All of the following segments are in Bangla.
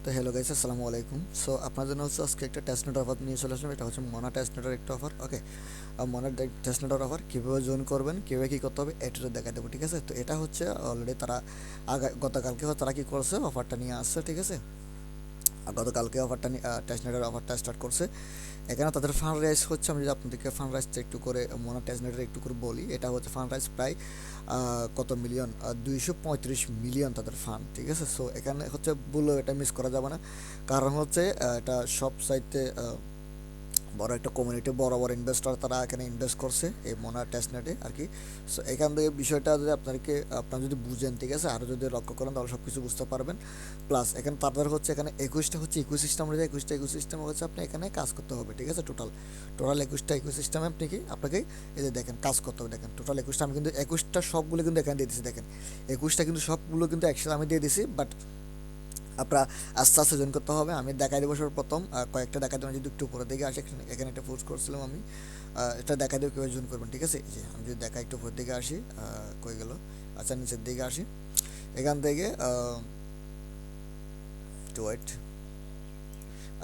তো হ্যালো গাইস, আসসালামু আলাইকুম। সো আপনার জন্য হচ্ছে আজকে একটা টেস্টনেট অফার নিয়ে চলে আসলাম। এটা হচ্ছে মনা টেস্টনেটের একটা অফার। ওকে, মনার টেস্টনেটের অফার কীভাবে জয়েন করবেন, কীভাবে কী করতে হবে এটা দেখা দেবো, ঠিক আছে? তো এটা হচ্ছে অলরেডি তারা গতকালকে তারা কী করছে, অফারটা নিয়ে আসছে, ঠিক আছে? আর গতকালকে অফারটা টেস্টনেটের অফারটা স্টার্ট করছে। এখানে তাদের ফান্ড রাইজ হচ্ছে, আমি যদি আপনাদেরকে ফান্ড রাইজটা একটু করে মনা টেস্টনেটের একটু করে বলি, এটা হচ্ছে ফান্ড রাইজ প্রায় কত মিলিয়ন, 235 মিলিয়ন তাদের ফান্ড, ঠিক আছে? সো এখানে হচ্ছে বললেও এটা মিস করা যাবে না, কারণ হচ্ছে এটা সব সাইটে বড় একটা কমিউনিটি, বড় বড় ইনভেস্টর তারা এখানে ইনভেস্ট করছে এই মোনা টেস্টনেটে আর কি। সো এখান থেকে বিষয়টা যদি আপনার যদি বুঝেন, ঠিক আছে, আরও যদি লক্ষ্য করেন তাহলে সব কিছু বুঝতে পারবেন। প্লাস এখানে তাদের হচ্ছে এখানে 21টা হচ্ছে ইকোসিস্টেম রয়েছে, 21টা ইকোসিস্টেম হচ্ছে আপনি এখানে কাজ করতে হবে, ঠিক আছে? টোটাল 21টা ইকোসিস্টেমে আপনাকে এই যে দেখেন কাজ করতে হবে। দেখেন টোটাল 21টা, আমি কিন্তু 21টা সবগুলো কিন্তু এখানে দিয়ে দিচ্ছি। দেখেন 21টা কিন্তু সবগুলো কিন্তু একসাথে আমি দিয়ে দিছি, বাট আপনার আস্তে আস্তে জয়েন করতে হবে। আমি দেখাই দেবো সর্বপ্রথম কয়েকটা দেখাই দেবো। যদি একটু উপরে দিকে আসে, এখানে একটা পোস্ট করছিলাম আমি, এটা দেখাই দেবো কীভাবে জয়েন করবেন, ঠিক আছে? এই যে আমি যদি দেখাই একটু উপর দিকে আসি, কই গেল, আচ্ছা নিচের দিকে আসি, এখান থেকে টু ওয়েট।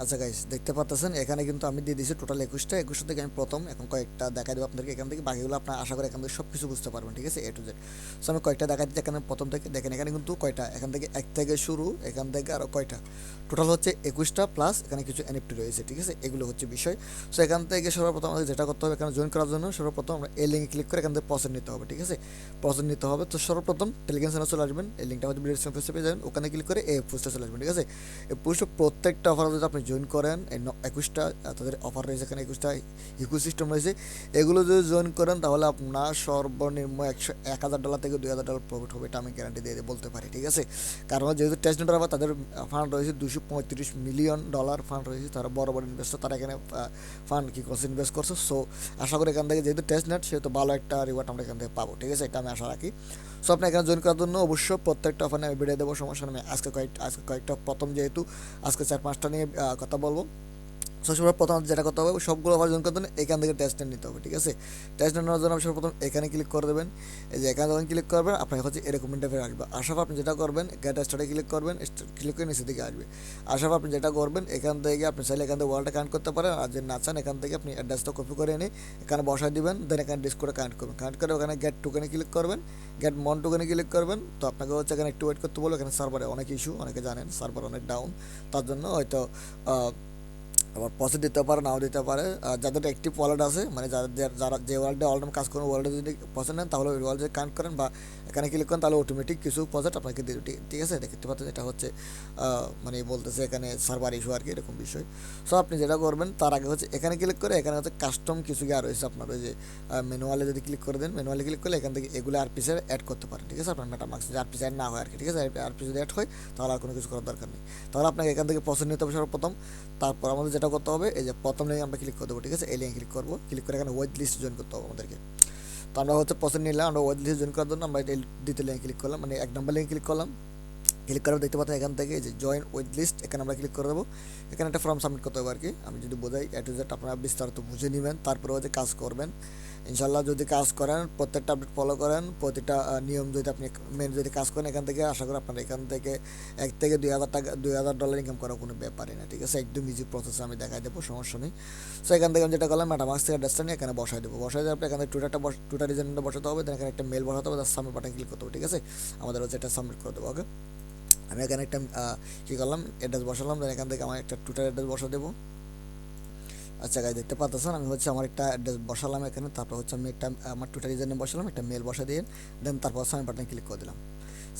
আচ্ছা গাইস, দেখতে পাচ্ছেন এখানে কিন্তু আমি দিয়ে দিয়েছি টোটাল 21টা থেকে আমি প্রথম এখন কয়েকটা দেখাই দেবো আপনাদেরকে এখান থেকে। বাকিগুলো আপনার আশা করি এখান থেকে সব কিছু বুঝতে পারবেন, ঠিক আছে? এ টু জেড। সো আমি কয়েকটা দেখাই দিচ্ছি এখানে প্রথম থেকে। দেখেন এখানে কিন্তু কয়টা, এখান থেকে এক থেকে শুরু, এখান থেকে আরও কয়টা, টোটাল হচ্ছে 21টা প্লাস এখানে কিছু এনএফটি রয়েছে, ঠিক আছে? এগুলো হচ্ছে বিষয়। সো এখান থেকে সর্বপ্রথম আমাদের যেটা করতে হবে, এখানে জয়েন করার জন্য সর্বপ্রথম আমরা এই লিঙ্কে ক্লিক করে এখান থেকে পছন্দ নিতে হবে, ঠিক আছে? পছন্দ নিতে হবে। তো সর্বপ্রথম টেলিগ্রাম চ্যানেল চলে আসবেন, এই লিঙ্কটা হচ্ছে ভিডিও ডিসক্রিপশনে পেয়ে যাবেন, ওখানে ক্লিক করে এই পোস্টে চলে আসবেন, ঠিক আছে? এই পোস্টে প্রত্যেকটা অফার যদি আপনি জয়েন করেন, এই 21টা তাদের অফার রয়েছে, এখানে 21টা ইকোসিস্টেম রয়েছে, এগুলো যদি জয়েন করেন তাহলে আপনার সর্বনিম্ন $1,000 থেকে $2,000 প্রফিট হবে, এটা আমি গ্যারান্টি দিয়ে বলতে পারি, ঠিক আছে? কারণ যেহেতু টেস্টনেটের আবার তাদের ফান্ড রয়েছে $235 মিলিয়ন ফান্ড রয়েছে, তারা বড় বড় ইনভেস্টর, তারা এখানে ফান্ড কী করছে, ইনভেস্ট করছে। সো আশা করি এখান থেকে যেহেতু টেস্টনেট, সেহেতু ভালো একটা রিওয়ার্ড আমরা এখান থেকে পাবো, ঠিক আছে? এটা আমি আশা রাখি। সো আপনি এখানে জয়েন করার জন্য অবশ্যই প্রত্যেকটা অফার আমি ভিডিও দেবো, সমস্যা নেই। আজকে কয়েকটা প্রথম, যেহেতু আজকে 4-5টা নিয়ে কথা বলবো। সবসময় প্রথম যেটা করতে হবে, সবগুলো অর্জন করতে হলে এখান থেকে টেস্ট নিতে হবে, ঠিক আছে? টেস্ট নেওয়ার জন্য আপনি সর্বপ্রথম এখানে ক্লিক করে দেবেন। এই যে এখানে যখন ক্লিক করবেন, আপনার হচ্ছে এরকম ইন্টারফেস আসবে। আসার পর আপনি যেটা করবেন, গেট স্টার্টে ক্লিক করবেন, ক্লিক করে নিচের দিকে আসবে। আসার পর আপনি যেটা করবেন, এখান থেকে আপনি চাইলে এখান থেকে ওয়ালটা কানেক্ট করতে পারেন, আর যে না চান এখান থেকে আপনি অ্যাড্রেসটা কপি করে এনে এখানে বসায় দিবেন, দেন এখানে ডিসকোডে কানেক্ট করবেন। কানেক্ট করে ওখানে গেট টোকেনে ক্লিক করবেন, গেট মন টোকেনে ক্লিক করবেন। তো আপনাকে হচ্ছে এখানে একটু ওয়েট করতে বলবো, এখানে সার্ভারে অনেক ইস্যু, অনেকে জানেন সার্ভার অনেক ডাউন, তার জন্য হয়তো আবার পসে দিতে পারে, নাও দিতে পারে। যাদের অ্যাক্টিভ ওয়ালেট আছে, মানে যারা যে ওয়ালেটে অল টাইম কাজ করেন, ওয়ালেটে যদি পসে নেন তাহলে ওই ওয়ালেটে কানেক্ট করেন বা এখানে ক্লিক করেন, তাহলে অটোমেটিক কিছু প্রজেক্ট আপনাকে দিয়ে দেবে, ঠিক আছে? দেখতে পাচ্ছেন এটা হচ্ছে মানে বলতেছে এখানে সার্ভার ইস্যু আর কি, এরকম বিষয়। সো আপনি যেটা করবেন তার আগে হচ্ছে এখানে ক্লিক করে, এখানে হচ্ছে কাস্টম কিছু গিয়ে রয়েছে আপনার, ওই যে ম্যানুয়ালে যদি ক্লিক করে দেন, ম্যানুয়ালে ক্লিক করলে এখান থেকে এগুলো আরপিসে অ্যাড করতে পারেন, ঠিক আছে? আপনার মেটামাক্স যে আরপিসে অ্যাড না হয় আর কি, ঠিক আছে? আরপি যদি অ্যাড হয় তাহলে আর কোনো কিছু করার দরকার নেই। তাহলে আপনাকে এখান থেকে পছন্দ নিতে হবে সর্বপ্রথম। তারপর আমাদের যেটা করতে হবে, এই যে প্রথম লিঙ্কে আমরা ক্লিক করে দেবো, ঠিক আছে? এই লিঙ্কে ক্লিক করবো, ক্লিক করে এখানে ওয়েট লিস্ট জয়েন করতে হবে আমাদেরকে। তো আমরা হচ্ছে পছন্দ নিলাম, আমরা ওয়েট লিস্ট জয়েন করার জন্য আমরা এই দ্বিতীয় লিঙ্কে ক্লিক করলাম, মানে 1 নম্বর লিঙ্কে ক্লিক করলাম। ক্লিক করার দেখতে পাচ্ছেন এখান থেকে যে জয়েন উইথ লিস্ট, এখানে আমরা ক্লিক করে দেবো। এখানে একটা ফর্ম সাবমিট করতে হবে আর কি, আমি যদি বোঝাই এ টু জেড আপনারা বিস্তারিত বুঝে নেবেন, তারপরে হচ্ছে কাজ করবেন। ইনশাল্লাহ যদি কাজ করেন, প্রত্যেকটা আপডেট ফলো করেন, প্রতিটা নিয়ম যদি আপনি মেনে যদি কাজ করেন, এখান থেকে আশা করি আপনার এখান থেকে $1,000 থেকে $2,000 ইনকাম করার কোনো ব্যাপারই না, ঠিক আছে? একদম ইজি প্রসেস আমি দেখাই দেবো, সমস্যা নেই। সো এখান থেকে আমি যেটা করলাম, মেটামাক্স থেকে অ্যাড্রেসটা নিয়ে এখানে বসাই দেবো। বসাই দেওয়ার পর এখানে টুইটার রিজনটা বসাতে হবে, দেন এখানে একটা মেল বসাতে হবে, তার সাবমিট বাটন ক্লিক করতে হবে, ঠিক আছে? আমাদের হচ্ছে এটা সাবমিট করে দেবো। ওকে, আমি এখানে একটা কী করলাম, অ্যাড্রেস বসালাম, দেন এখান থেকে আমার একটা টুইটার অ্যাড্রেস বসা দেবো। আচ্ছা গাইজ, দেখতে পাচ্ছেন আমি হচ্ছে আমার একটা অ্যাড্রেস বসালাম এখানে, তারপর হচ্ছে আমি একটা আমার টুইটার ইউজারনেম বসালাম, একটা মেল বসা দিয়ে, দেন তারপর সাবমিট বাটন ক্লিক করে দিলাম।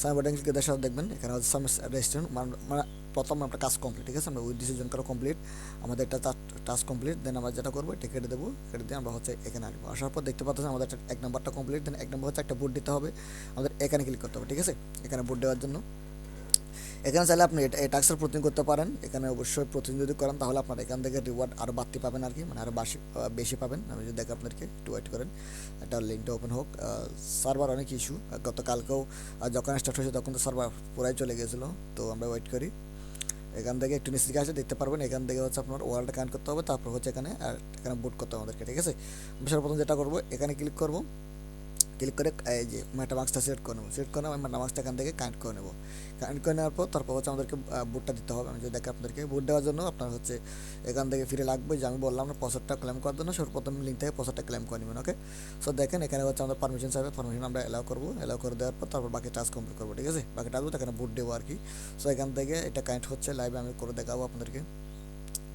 সাবমিট বাটন ক্লিক দেওয়ার সাথে দেখবেন এখানে হচ্ছে সাবমিট রেজিস্ট্রেশন, মানে প্রথম আমরা কাজ কমপ্লিট, ঠিক আছে? আমরা উইথ ডিসিশন করা কমপ্লিট, আমাদের একটা টাস্ক কমপ্লিট। দেন আমরা যেটা করবো, এটা কেটে দেবো, কেটে দিয়ে আমরা হচ্ছে এখানে আসবো। আসার পর দেখতে পাচ্ছেন আমাদের একটা 1 নম্বরটা কমপ্লিট। দেন 1 নম্বর হচ্ছে একটা বুট দিতে হবে, আমাদের এখানে ক্লিক করতে হবে, ঠিক আছে? এখানে বুট দেওয়ার জন্য এখানে চাইলে আপনি এই টাস্কের প্রতিদিন করতে পারেন। এখানে অবশ্যই প্রতিদিন যদি করেন তাহলে আপনার এখান থেকে রিওয়ার্ড আরও বাড়তি পাবেন আর কি, মানে আরও বেশি পাবেন। আমি যদি দেখে আপনাদেরকে একটু ওয়েট করেন, একটা লিঙ্কটা ওপেন হোক। সার্ভার অনেক ইস্যু, গতকালকেও যখন স্টার্ট হয়েছে তখন তো সার্ভার পুরাই চলে গেছিলো। তো আমরা ওয়েট করি, এখান থেকে একটু নিচে দিকে আসে দেখতে পারবেন, এখান থেকে হচ্ছে আপনার ওয়ালটা কানেক্ট করতে হবে, তারপর হচ্ছে এখানে বুট করতে হবে আমাদেরকে, ঠিক আছে? সর্বপ্রথম যেটা করবো, এখানে ক্লিক করবো। ক্লিক করে এই যে মেটামাক্সটা সিলেক্ট করে নেবো, সিলেক্ট করে নেবো মেটামাক্সটা এখান থেকে কানেক্ট করে নেবো। কানেক্ট করে নেওয়ার পর তারপর হচ্ছে আমাদেরকে বুটটা দিতে হবে। আমি যদি দেখি আপনাদেরকে বুট দেওয়ার জন্য আপনার হচ্ছে এখান থেকে ফিরে লাগবে, যে আমি বললাম না পাসওয়ার্ডটা ক্লেম করার জন্য সর্বপ্রথম লিঙ্ক থেকে পাসওয়ার্ডটা ক্লেম করে নেবেন। ওকে, সো দেখেন এখানে হচ্ছে আমাদের পারমিশন চাইবে, পারমিশন আমরা এলাও করবো, এলাও করে দেওয়ার পর তারপর বাকি টাস্ক কমপ্লিট করবো। ঠিক আছে, বাকি টাস্ক এখানে বুট দেবো আর কি। সো এখান থেকে এটা কানেক্ট হচ্ছে, লাইভে আমি করে দেখাবো আপনাদেরকে।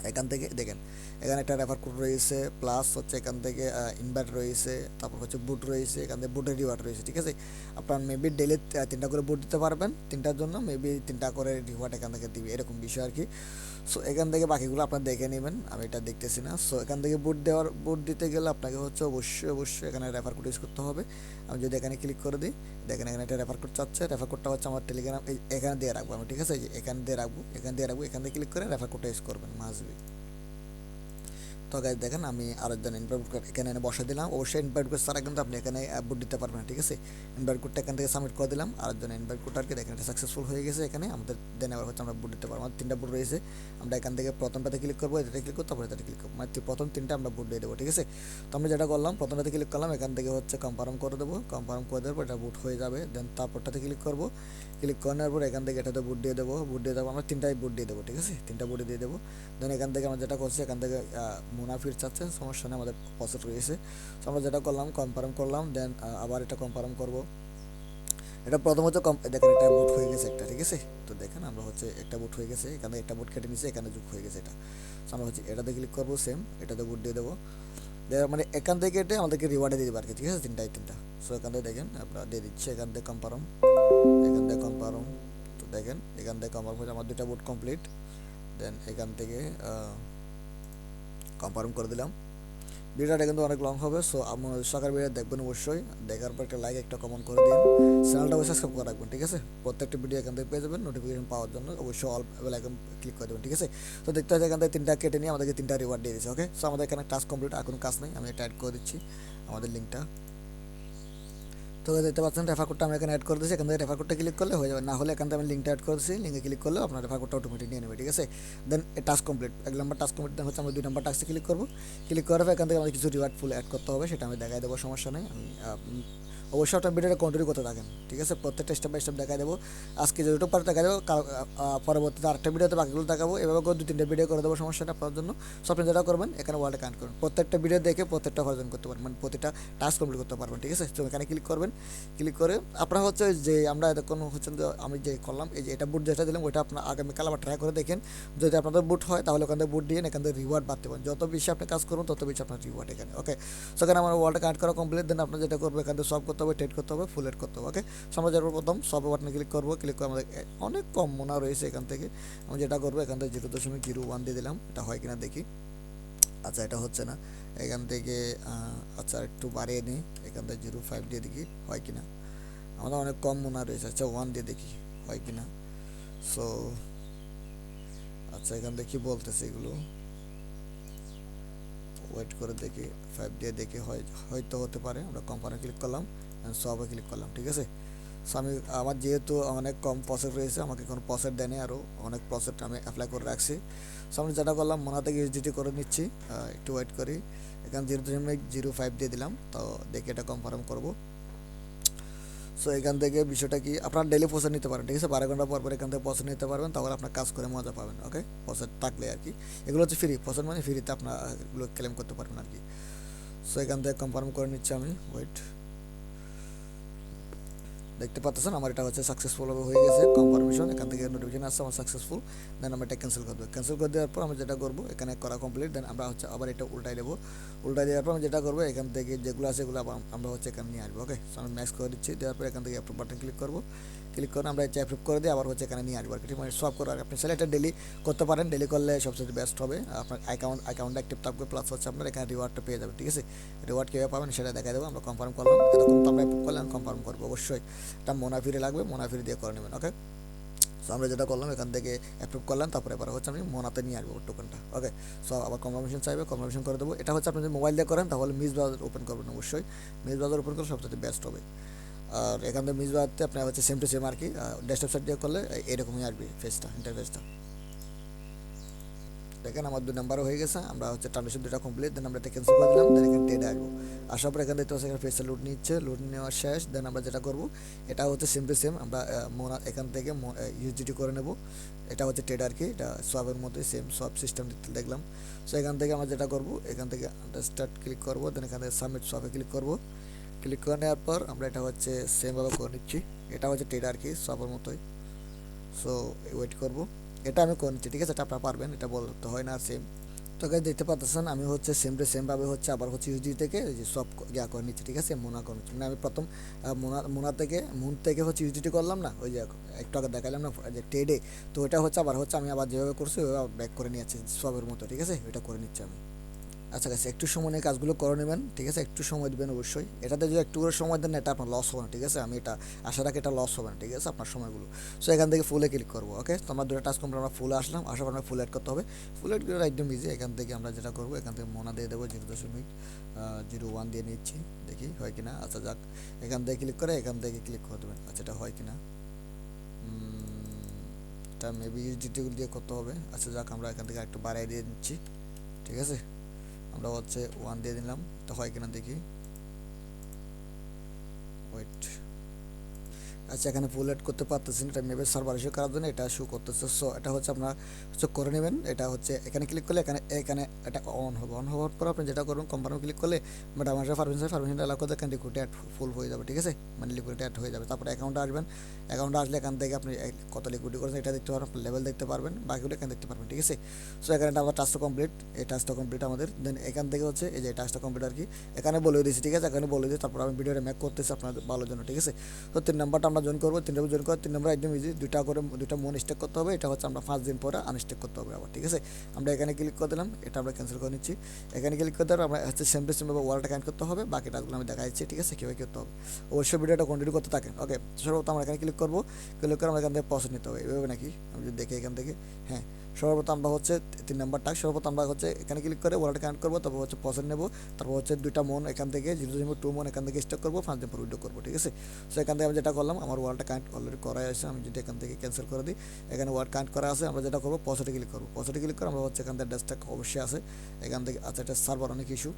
এখান থেকে দেখেন এখানে একটা রেফার কোড রয়েছে, প্লাস হচ্ছে এখান থেকে ইনভাইট রয়েছে, তারপর হচ্ছে বুট রয়েছে, এখান থেকে বুটের রিওয়ার্ড রয়েছে। ঠিক আছে, আপনার মেবি ডেলি 3টা করে বুট দিতে পারবেন, 3টার জন্য মেবি 3টা করে রিওয়ার্ড এখান থেকে দিবে, এরকম বিষয় আর কি। সো এখান থেকে বাকিগুলো আপনার দেখে নেবেন, আমি এটা দেখতেছি না। সো এখান থেকে বুট দিতে গেলে আপনাকে হচ্ছে অবশ্যই এখানে রেফার কোড ইউজ করতে হবে। আমি যদি এখানে ক্লিক করে দিই, দেখেন এখানে একটা রেফার কোড চাচ্ছে, রেফার কোডটা হচ্ছে আমার টেলিগ্রাম এখানে দিয়ে রাখবো আমি। ঠিক আছে, এখানে দিয়ে রাখবো, এখান থেকে ক্লিক করে রেফার কোডটা ইউজ করবেন মাসবি। তো গাইজ দেখেন আমি আরেকজন ইনভাইট কোড এখানে এনে বসে দিলাম। অবশ্যই ইনভাইট কোড ছাড়া কিন্তু আপনি এখানে বুট দিতে পারবেন না। ঠিক আছে, ইনভাইট কোডটা এখান থেকে সাবমিট করে দিলাম, আরেকজন ইনভাইট কোড আর কি দেখেন এটা সাকসেসফুল হয়ে গেছে। এখানে আমাদের দেন এবার হচ্ছে আমরা বুট দিতে পারবো। আমাদের 3টা বুট রয়েছে, আমরা এখান থেকে প্রথমটাতে ক্লিক করবো, এটাতে ক্লিক করবো, তারপরে এটাতে ক্লিক করবো, মানে প্রথম 3টা আমরা বুট দিয়ে দেবো। ঠিক আছে, তো আমরা যেটা করলাম প্রথমটাতে ক্লিক করলাম, এখান থেকে হচ্ছে কনফার্ম করে দেবো, কনফার্ম করে দেওয়ার পর এটা বুট হয়ে যাবে। দেন তারপরটাতে ক্লিক করবো, ক্লিক করার পর এখান থেকে এটাতে বুট দিয়ে দেবো, আমরা 3টাই বুট দিয়ে দেবো। ঠিক আছে, 3টা বুট দিয়ে দেবো। দেন এখান থেকে আমরা যেটা করছি এখান থেকে মুনাফির চাচ্ছে, সমস্যা নেই, আমাদের প্রসেস রয়েছে। তো আমরা যেটা করলাম কনফার্ম করলাম, দেন আবার এটা কনফার্ম করব। এটা প্রথম হচ্ছে দেখেন এটা বুট হয়ে গেছে একটা। ঠিক আছে, তো দেখেন আমরা হচ্ছে একটা বুট হয়ে গেছে, এখানে একটা বুট কেটে নিচ্ছে, এখানে যোগ হয়ে গেছে এটা। তো আমরা হচ্ছে এটাতে ক্লিক করবো, সেম এটাতে বুট দিয়ে দেবো। মানে এখান থেকে এটা আমাদেরকে রিওয়ার্ডে দিয়ে দেবে আর কি। ঠিক আছে, 3টা। সো এখান থেকে দেখেন আপনারা দিয়ে দিচ্ছে, এখান থেকে কনফার্ম, এখান থেকে কনফার্ম। তো দেখেন এখান থেকে কনফার্ম হয়ে আমার 2টা বুট কমপ্লিট। দেন এখান থেকে কনফার্ম করে দিলাম। ভিডিওটা কিন্তু অনেক লং হবে, সো আমার সকাল ভিডিও দেখবেন অবশ্যই, দেখার পর একটা লাইক একটা কমেন্ট করে দিন, চ্যানেলটা সাবস্ক্রাইব করে রাখবেন। ঠিক আছে, প্রত্যেকটা ভিডিও এখান থেকে পেয়ে যাবেন, নোটিফিকেশন পাওয়ার জন্য অবশ্যই অল বেল আইকন ক্লিক করে দেবেন। ঠিক আছে, তো দেখতে হচ্ছে এখান থেকে 3টা কেটে নিয়ে আমাদেরকে 3টা রিওয়ার্ড দিয়ে দিচ্ছে। ওকে, সো আমাদের এখানে টাস্ক কমপ্লিট, আর কোনো কাজ নেই, আমি এটা অ্যাড করে দিচ্ছি আমাদের লিঙ্কটা। তো দেখতে পাচ্ছেন রেফার কোডটা আমি এখানে অ্যাড করে দিয়েছি, এখান থেকে রেফার কোডটা ক্লিক করলে হয়ে যাবে, না হলে এখান থেকে আমি লিঙ্কটা অ্যাড করে দিচ্ছি, লিঙ্কে ক্লিক করলে আপনার রেফার কোডটা অটোমেটিক নিয়ে নেবে। ঠিক আছে, দেন টাস্ক কমপ্লিট, 1 নম্বর টাস্ক কমপ্লিট। দেন হচ্ছে আমরা 2 নম্বর টাস্কে ক্লিক করবো, ক্লিক করার পর এখান থেকে আমাদের কিছু রিওয়ার্ড ফুল অ্যাড করতে হবে, সেটা আমি দেখাই দেবো, সমস্যা নেই। আমি অবশ্যই আপনার ভিডিওটা কন্টিনিউ করতে থাকেন। ঠিক আছে, প্রত্যেকটা স্টেপ বাই স্টেপ দেখাই দেবো, আজকে যেটুকু পারে দেখাই দেবো, পরবর্তীতে আরেকটা ভিডিওতে বাকিগুলো দেখাবো, এভাবে করে 2-3টা ভিডিও করে দেবো, সমস্যা নেই আপনার জন্য। সো আপনি যেটা করবেন এখানে ওয়ার্ল্ডে কানেক্ট করবেন, প্রত্যেকটা ভিডিও দেখে প্রত্যেকটা অর্জন করতে পারবেন, মানে প্রতিটা টাস্ক কমপ্লিট করতে পারবেন। ঠিক আছে, তো এখানে ক্লিক করবেন, ক্লিক করে আপনারা হচ্ছে যে আমরা এতক্ষণ হচ্ছে আমি যে করলাম এই যে এটা বুট যেটা দিলাম ওইটা আপনার আগামীকাল আবার ট্রাই করে দেখেন, যদি আপনাদের বুট হয় তাহলে ওখান থেকে বুট দিয়ে এখান থেকে রিওয়ার্ড বাড়তে পারেন, যত বেশি আপনি কাজ করুন তত বেশি আপনার রিওয়ার্ড এখানে। ওকে, সো এখানে আমার ওয়ার্ল্ডে কানেক্ট করা কমপ্লিট। দেন আপনার যেটা করবো এখান থেকে সব করতে হবে, ট্রেড করতে হবে, ফুল এড করতে হবে। ওকে, সো আমরা যাবো প্রথম সব বাটনে ক্লিক করবো, ক্লিক করে আমাদের অনেক কম মোনা রয়েছে এখান থেকে। আমি যেটা করবো এখান থেকে 0.01 দিয়ে দিলাম, এটা হয় কিনা দেখি। আচ্ছা, এটা হচ্ছে না, এখান থেকে আচ্ছা একটু বাড়িয়ে নিই, এখান থেকে 0.5 দিয়ে দেখি হয় কিনা, আমাদের অনেক কম মোনা রয়েছে। আচ্ছা 1 দিয়ে দেখি হয় কিনা। সো আচ্ছা এখান থেকে কী বলতেছে এগুলো, ওয়েট করে দেখি, 5 দিয়ে দেখি হয়তো হতে পারে। আমরা কনফার্মে ক্লিক করলাম, সবে ক্লিক করলাম। ঠিক আছে, সো আমি আমার যেহেতু অনেক কম প্রসেস রয়েছে, আমাকে কোনো প্রসেস দেয়নি, আরও অনেক প্রসেস আমি অ্যাপ্লাই করে রাখছি। সো আমি যেটা করলাম মোনা থেকে ইউএসডিটি করে নিচ্ছি, একটু ওয়েট করি, এখানে 0.05 দিয়ে দিলাম। তো দেখি এটা কনফার্ম করবো। সো এখান থেকে বিষয়টা কি, আপনার ডেলি প্রসেস নিতে পারেন। ঠিক আছে, 12 ঘন্টা পর পর এখান থেকে প্রসেস নিতে পারবেন, তাহলে আপনার কাজ করে মজা পাবেন। ওকে, প্রসেস থাকলে আর কি, এগুলো হচ্ছে ফ্রি প্রসেস, মানে ফ্রিতে আপনার এগুলো ক্লেম করতে পারবেন আর কি। সো এখান থেকে কনফার্ম করে নিচ্ছি আমি, ওয়েট, দেখতে পাচ্ছেন আমার এটা হচ্ছে সাকসেসফুলভাবে হয়ে গেছে কনফার্মেশন, এখান থেকে নোটিফিকেশন আসছে আমার সাকসেসফুল। দেন আমরা এটা ক্যান্সেল করে দেবো, ক্যান্সেল করে দেওয়ার পর আমি যেটা করবো এখানে করা কমপ্লিট। দেন আমরা হচ্ছে আবার এটা উল্টাই দেবো, উল্টাই দেওয়ার পর আমি যেটা করবো এখান থেকে যেগুলো আছে এগুলো আমরা হচ্ছে এখানে নিয়ে আসবো। ওকে, সো আমি ম্যাক্স করে দিচ্ছি, দেওয়ার পর এখান থেকে অ্যাপ্রুভ বাটন ক্লিক করবো, ক্লিক করে আমরা এটা অ্যাপ্রুভ করে দিয়ে আবার হচ্ছে এখানে নিয়ে আসবো আর কি। মানে সব করে আপনি চাইলে এটা ডেলি করতে পারেন, ডেলি করলে সবচেয়ে বেস্ট হবে, আপনার অ্যাকাউন্ট অ্যাক্টিভ থাকবে, প্লাস হচ্ছে আপনার এখানে রিওয়ার্ডটা পেয়ে যাবেন। ঠিক আছে, রিওয়ার্ড কীভাবে পাবেন সেটা দেখা দেবো। আমরা কনফার্ম করলাম, এরকম তো আমরা অ্যাপ্রুভ করলে কনফার্ম করবো, অবশ্যই এটা মোনাফিরে লাগবে, মোনাফিরে দিয়ে করে নেবেন। ওকে, সো আমরা যেটা করলাম এখান থেকে অ্যাপ্রুভ করলাম, তারপরে এবার হচ্ছে আমি মোনাতে নিয়ে আসবো টোকেনটা। ওকে, সো আবার কনফার্মেশন চাইবে, কনফার্মেশন করে দেবো। এটা হচ্ছে আপনি যদি মোবাইল দিয়ে করেন তাহলে মিস ব্রাউজার ওপেন করবেন, অবশ্যই মিস ব্রাউজার ওপেন করলে সবচেয়ে বেস্ট হবে। আর এখান থেকে মিস ব্রাউজারতে আপনার হচ্ছে সেম টু সেম আর কি, ডেস্কটপ সাইড দিয়ে করলে এরকমই আসবে ফেসটা, ইন্টারফেসটা। দেখেন আমার 2 নাম্বারও হয়ে গেছে, আমরা হচ্ছে ট্রানজেকশন দুটো কমপ্লিট, দেন আমরা এটা ক্যান্সেল করে দিলাম, দেন এখানে টেডে আসবো। আসার পর এখান থেকে এখানে ফেসে লোড নিচ্ছে, লোড নেওয়া শেষ, দেন আমরা যেটা করব এটা হচ্ছে সিম্পলি সেম, আমরা এখান থেকে ইউজিটি করে নেব। এটা হচ্ছে টেড আর কি, এটা সোয়াবের মতোই সেম সোয়াব সিস্টেম দেখলাম। সো এখান থেকে আমরা যেটা করব এখান থেকে স্টার্ট ক্লিক করব, দেন এখান থেকে সাবমিট সোয়াবে ক্লিক করব। ক্লিক করে নেওয়ার পর আমরা এটা হচ্ছে সেমভাবে করে নিচ্ছি, এটা হচ্ছে টেড আর কি সোয়াবের মতোই। সো ওয়েট করব, এটা আমি করে নিচ্ছি, ঠিক আছে, এটা আপনারা পারবেন, এটা বলতে হয় না সেম। তো গাইস দেখতে পাচ্ছেন আমি হচ্ছে সেমভাবে হচ্ছে আবার হচ্ছে ইউজি থেকে এই যে সব ইয়া করে নিচ্ছি, ঠিক আছে, মোনা করে নিচ্ছি, মানে আমি প্রথম মুন থেকে হচ্ছে ইউজিটি করলাম না, ওই যে একটু আগে দেখালাম না যে টেডে, তো ওটা হচ্ছে আবার হচ্ছে আমি আবার যেভাবে করছি ওইভাবে ব্যাক করে নিয়েছি সবের মতো, ঠিক আছে, এটা করে নিচ্ছি আমি। আচ্ছা গাইস একটু সময় নিয়ে কাজগুলো করে নেবেন, ঠিক আছে, একটু সময় দেবেন অবশ্যই, এটাতে যদি একটু করে সময় দেন না এটা আপনার লস হবে না, ঠিক আছে, আমি এটা আশা রাখি এটা লস হবে না, ঠিক আছে, আপনার সময়গুলো। সো এখান থেকে ফুলে ক্লিক করবো, ওকে, তো আমরা দুটো টাস্ক কমপ্লিট, আমরা ফুলে আসলাম, আসার পর আমরা ফুল অ্যাড করতে হবে। ফুল অ্যাড করে একদম ইজি, এখান থেকে আমরা যেটা করবো এখান থেকে মোনা দিয়ে দেবো 0.01 দিয়ে নিচ্ছি, দেখি হয় কিনা। আচ্ছা যাক, এখান থেকে ক্লিক করে এখান থেকে ক্লিক করে দেবেন, আচ্ছা এটা হয় কিনা, এটা মেবি ইউজিটি দিয়ে করতে হবে। আচ্ছা যাক, আমরা এখান থেকে একটু বাড়াই দিয়ে নিচ্ছি, ঠিক আছে, আমরা হচ্ছে 1 দিয়ে দিলাম, তো হয় কিনা দেখি, ওয়েট। আচ্ছা এখানে ফুল এড করতে পারতেছেন, এটা মেবে সার্ভার ইস্যু করার জন্য এটা শো করতেছে। সো এটা হচ্ছে আপনার হচ্ছে করে নেবেন, এটা হচ্ছে এখানে ক্লিক করলে এখানে এখানে এটা অন হবে, অন হওয়ার পর আপনি যেটা করবেন কনফার্ম ক্লিক করলে বাট আমার পারমিশন এলাকা করতে এখানে লিকুইড অ্যাড ফুল হয়ে যাবে, ঠিক আছে, মানে লিকুইড অ্যাড হয়ে যাবে। তারপরে অ্যাকাউন্টে আসবেন, অ্যাকাউন্টে আসলে এখান থেকে আপনি কত লিকুইড করেছেন এটা দেখতে পারবেন, লেভেল দেখতে পারবেন, বাকিগুলো এখানে দেখতে পারবেন, ঠিক আছে। সো এখানে আমার টাস্কটা কমপ্লিট, এই টাস্কটা কমপ্লিট আমাদের, দেন এখান থেকে হচ্ছে এই যে টাস্কটা কমপ্লিট আর কি, এখানে বলে দিয়েছি, ঠিক আছে, এখানে বলে দিই, তারপর আমি ভিডিওটা মেক করতেছি আপনাদের ভালোর জন্য, ঠিক আছে। তো 3 নাম্বারটা আমরা জয়েন করবো, 3 নম্বর জয়েন করবো, 3 নম্বর একদম ইজি, দুইটা মন স্টেক করতে হবে, এটা হচ্ছে আমরা 5 দিন পরে আনস্টেক করতে হবে আবার, ঠিক আছে। আমরা এখানে ক্লিক করে দিলাম, এটা আমরা ক্যান্সেল করে নিচ্ছি, এখানে ক্লিক করে দেওয়ার আমরা হচ্ছে সেমভাবে ওয়ালটা কানেক্ট করতে হবে, বাকি টাস্কগুলো আমি দেখাচ্ছি, ঠিক আছে, কীভাবে করতে হবে, অবশ্যই ভিডিওটা কন্টিনিউ করতে থাকেন। ওকে, সর্বপ্রথম আমরা এখানে ক্লিক করবো, ক্লিক করে আমরা এখান থেকে পছন্দ নিতে হবে, এভাবে নাকি আমি যদি দেখি এখান থেকে, হ্যাঁ, সর্বপ্রথম আমরা হচ্ছে 3 নাম্বার টাস্ক, সর্বপ্রথম আমরা হচ্ছে এখানে ক্লিক করে ওয়ালটা কানেক্ট করবো, তারপর হচ্ছে পছন্দ নেবো, তারপর হচ্ছে 2টা মন এখান থেকে 0.2 মন এখান থেকে স্টক করবো, 5 দিন পর উইড্রো করবো, ঠিক আছে। সো এখান থেকে আমি যেটা করলাম আমার ওয়ালটা কানেক্ট অলরেডি করাই আছে, আমি যদি এখান থেকে ক্যান্সেল করে দিই, এখানে ওয়ার্ড কানেক্ট করা আছে, আমরা যেটা করবো পজিটিভ ক্লিক করবো, পজিটিভ ক্লিক করে আমরা হচ্ছে এখান থেকে ডেস্কটপ অবশ্যই আছে এখান থেকে, আচ্ছা এটা সার্ভার অনেক ইস্যু,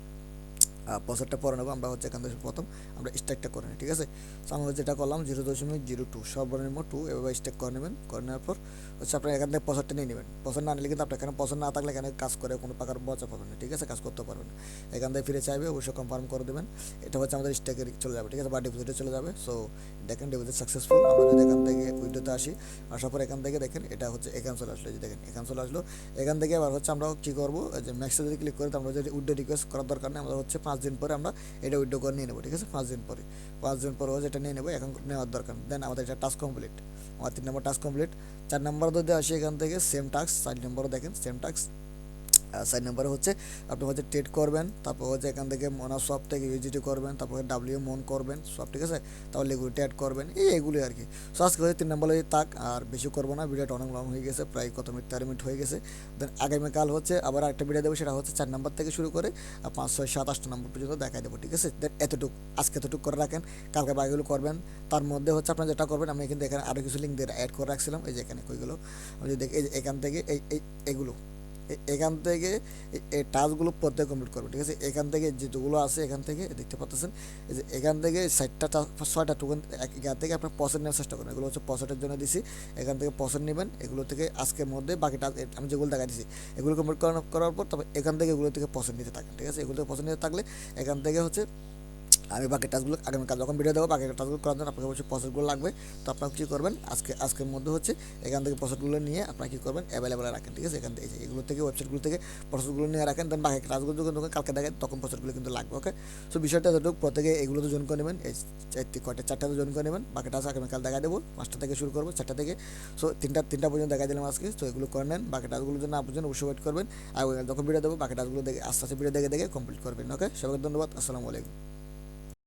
পসেটটা পরে নেবো, আমরা হচ্ছে এখান থেকে প্রথম আমরা স্ট্যাকটা করে নিই, ঠিক আছে। সো আমরা যেটা করলাম 0.02 সর্বনিম্ন 2 এভাবে স্ট্যাক করে নেবেন, করে নেওয়ার পর হচ্ছে আপনার এখান থেকে পসেটটা নিয়ে নেবেন, পসেট না নিলে কিন্তু আপনার এখানে পসেট না থাকলে এখানে কাজ করে কোনো প্রকার বচা পাবেন না, ঠিক আছে, কাজ করতে পারবেন না। এখান থেকে ফিরে চাইবে অবশ্যই কনফার্ম করে দেবেন, এটা হচ্ছে আমাদের স্ট্যাকে চলে যাবে, ঠিক আছে, বা ডিপোজিটে চলে যাবে। সো দেখেন ডিপোজিট সাকসেসফুল, আমরা যদি এখান থেকে উইডোতে আসি, আসার পর এখান থেকে দেখেন এটা হচ্ছে এখান চলে আসলো, যে দেখেন এখান চলে আসলো, এখান থেকে আবার হচ্ছে আমরা কী করবো যে ম্যাক্সে যদি ক্লিক করি, আমরা যদি উইডো রিকোয়েস্ট করার দরকার নেই, আমরা হচ্ছে 5 দিন পরে আমরা এটা উইড্রো করে নিয়ে নেবো, ঠিক আছে, 5 দিন পরে, 5 দিন পরে যেটা নিয়ে নেবো, এখন নেওয়ার দরকার, দেন আমাদের এটা টাস্ক কমপ্লিট, আমার 3 নম্বর টাস্ক কমপ্লিট। 4 নম্বর যদি আসি এখান থেকে সেম টাস্ক, 4 নম্বরও দেখেন সেম টাস্ক, 4 নম্বরে হচ্ছে আপনি হচ্ছে ট্রেড করবেন, তারপর হচ্ছে এখান থেকে মোনা সব থেকে ইউজিটি করবেন, তারপর ডাব্লিউ মন করবেন সব, ঠিক আছে, তারপর লিকুইড অ্যাড করবেন, এগুলি আর কি। সো আজকে হচ্ছে 3 নম্বরে তাক, আর বেশি করবো না, ভিডিওটা অনেক লং হয়ে গেছে, প্রায় কত মিনিট 13 মিনিট হয়ে গেছে। দেন আগামীকাল হচ্ছে আবার একটা ভিডিও দেবো, সেটা হচ্ছে 4 নম্বর থেকে শুরু করে 5, 6, 7, 8 নম্বর পর্যন্ত দেখাই দেবো, ঠিক আছে। দেন এতটুকু আজকে এতটুকু করে রাখেন, কালকে বাকিগুলো করবেন। তার মধ্যে হচ্ছে আপনার যেটা করবেন, আমি কিন্তু এখানে আরও কিছু লিঙ্ক দিয়ে অ্যাড করে রাখছিলাম, এই যে এখানে কইগুলো আমি যদি দেখি, এই যে এখান থেকে এগুলো এখান থেকে এই টাস্কগুলো প্রত্যেক কমপ্লিট করবে, ঠিক আছে। এখান থেকে যেগুলো আছে এখান থেকে দেখতে পাচ্ছেন, এই যে এখান থেকে 6টা টোকেন এখান থেকে আপনার পসেন্ট নেওয়ার চেষ্টা করবেন, এগুলো হচ্ছে পসেন্টের জন্য দিছি, এখান থেকে পসেন্ট নেবেন, এগুলো থেকে আজকের মধ্যে বাকি টাস্ক আমি যেগুলো দেখা দিচ্ছি এগুলো কমপ্লিট করার পর তারপর এখান থেকে এগুলো থেকে পসেন্ট নিতে থাকেন, ঠিক আছে। এগুলো থেকে পসেন্ট নিতে থাকলে এখান থেকে হচ্ছে আমি বাকি টাস্কগুলো আগামীকাল যখন ভিডিও দেবো, বাকি টাস্কগুলো করার জন্য আপনাকে অবশ্যই প্রসেসগুলো লাগবে। তো আপনারা কী করবেন, আজকের মধ্যে হচ্ছে এখান থেকে প্রসেসগুলো নিয়ে আপনারা কী করবেন, অ্যাভেলেবেল রাখেন, ঠিক আছে। এখান থেকে এগুলো থেকে ওয়েবসাইটগুলো থেকে প্রসেসগুলো নিয়ে রাখেন, দেন বাকি টাস্কগুলো যখন কালকে দেখেন তখন প্রসেসগুলো কিন্তু লাগবে, ওকে। সো বিষয়টা যতটুকু প্রত্যেকে এগুলো তো জয়েন করে নেবেন, এই 4টা তো জয়েন করে নেবেন, বাকি টাস্ক আগামীকাল দেখা দেবো, 5টা থেকে শুরু করবো, 4টা থেকে। সো 3টা পর্যন্ত দেখা দিলাম আজকে, তো এগুলো করে নেন, বাকি টাস্কগুলোর জন্য আপনার অবশ্যই ওয়েট করবেন, আর যখন ভিডিও দেবো বাকি টাস্কগুলো দেখে আস্তে আস্তে ভিডিও দেখে কমপ্লিট করবেন, ওকে। সবাইকে ধন্যবাদ, আসসালামু আলাইকুম।